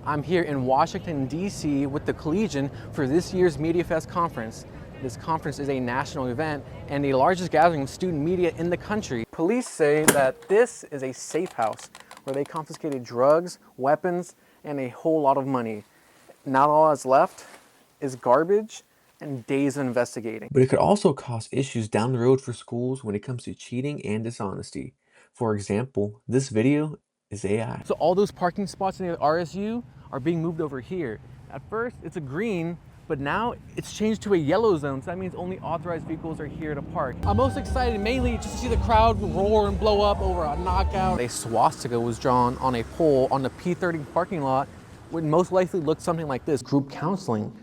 I'm here in Washington, D.C. with the Collegian for this year's Media Fest conference. This conference is a national event and the largest gathering of student media in the country. Police say that this is a safe house where they confiscated drugs, weapons, and a whole lot of money. Now all that's left is garbage and days of investigating. But it could also cause issues down the road for schools when it comes to cheating and dishonesty. For example, this video is AI. So all those parking spots in the RSU are being moved over here. At first, it's a green, but now it's changed to a yellow zone, so that means only authorized vehicles are here to park. I'm most excited mainly just to see the crowd roar and blow up over a knockout. A swastika was drawn on a pole on the P30 parking lot, would most likely look something like this. Group counseling,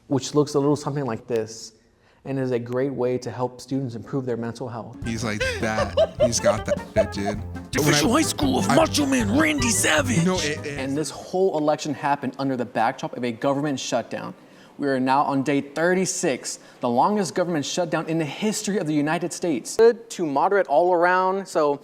which looks a little something like this, and is a great way to help students improve their mental health. He's like that. He's got that dude. The official high school of Macho Man Randy Savage. You know, and this whole election happened under the backdrop of a government shutdown. We are now on day 36, the longest government shutdown in the history of the United States. Good to moderate all around, so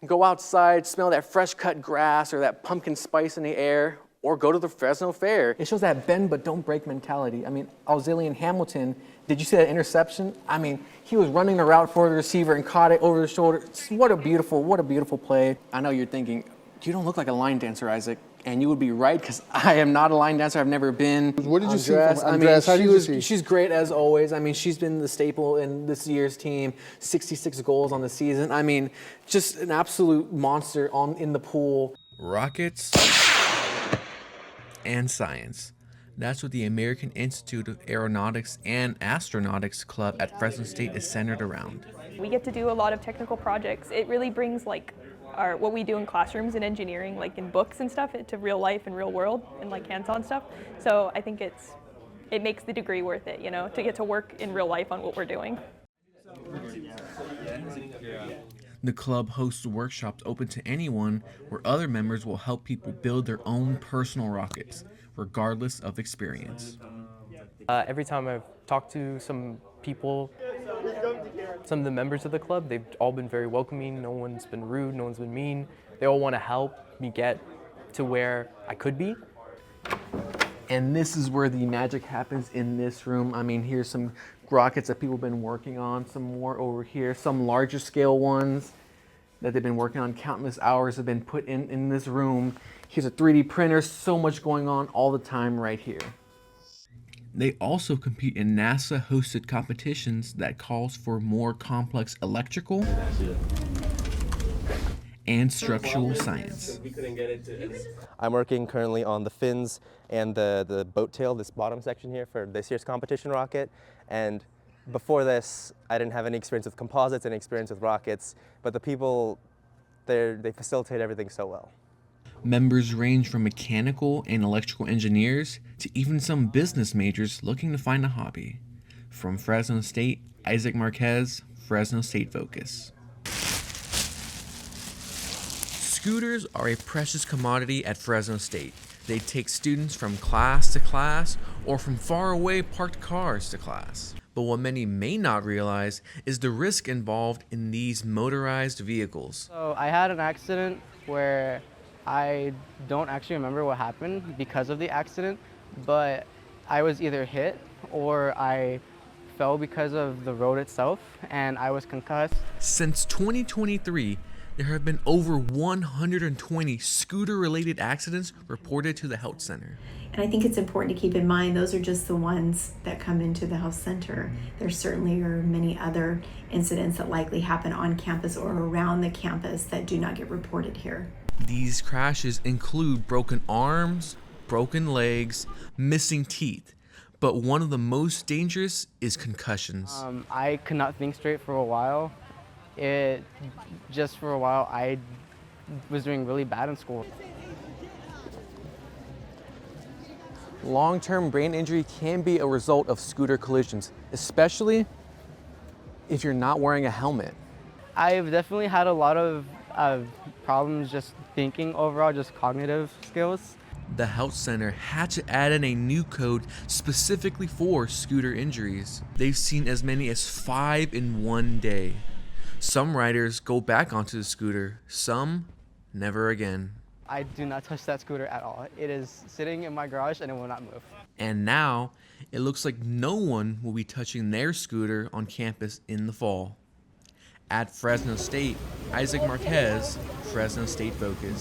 go outside, smell that fresh cut grass or that pumpkin spice in the air, or go to the Fresno Fair. It shows that bend but don't break mentality. I mean, Alzillian Hamilton, did you see that interception? I mean, he was running the route for the receiver and caught it over the shoulder. What a beautiful play. I know you're thinking, you don't look like a line dancer, Isaac. And you would be right, because I am not a line dancer. I've never been. What did you see from Andres? How did you see? She's great as always. I mean, she's been the staple in this year's team. 66 goals on the season. I mean, just an absolute monster in the pool. Rockets and science. That's what the American Institute of Aeronautics and Astronautics Club at Fresno State is centered around. We get to do a lot of technical projects. It really brings what we do in classrooms and engineering, like in books and stuff, to real life and real world and like hands-on stuff. So I think it makes the degree worth it, you know, to get to work in real life on what we're doing. The club hosts workshops open to anyone where other members will help people build their own personal rockets, regardless of experience. Every time I've talked to some people, some of the members of the club, they've all been very welcoming. No one's been rude, no one's been mean. They all want to help me get to where I could be. And this is where the magic happens in this room. I mean, here's some rockets that people have been working on, some more over here, some larger scale ones that they've been working on. Countless hours have been put in this room. Here's a 3D printer, so much going on all the time right here. They also compete in NASA-hosted competitions that calls for more complex electrical and structural science. I'm working currently on the fins and the boat tail, this bottom section here for this year's competition rocket. And before this, I didn't have any experience with composites, any experience with rockets, but the people, they facilitate everything so well. Members range from mechanical and electrical engineers to even some business majors looking to find a hobby. From Fresno State, Isaac Marquez, Fresno State Focus. Scooters are a precious commodity at Fresno State. They take students from class to class or from far away parked cars to class. But what many may not realize is the risk involved in these motorized vehicles. So I had an accident where I don't actually remember what happened because of the accident, but I was either hit or I fell because of the road itself, and I was concussed. Since 2023, there have been over 120 scooter-related accidents reported to the health center. And I think it's important to keep in mind those are just the ones that come into the health center. There certainly are many other incidents that likely happen on campus or around the campus that do not get reported here. These crashes include broken arms, broken legs, missing teeth, but one of the most dangerous is concussions. I could not think straight for a while. I was doing really bad in school. Long-term brain injury can be a result of scooter collisions, especially if you're not wearing a helmet. I've definitely had a lot of problems just thinking overall, just cognitive skills. The health center had to add in a new code specifically for scooter injuries. They've seen as many as 5 in one day. Some riders go back onto the scooter, some never again. I do not touch that scooter at all. It is sitting in my garage and it will not move. And now, it looks like no one will be touching their scooter on campus in the fall. At Fresno State, Isaac Marquez, Fresno State Focus.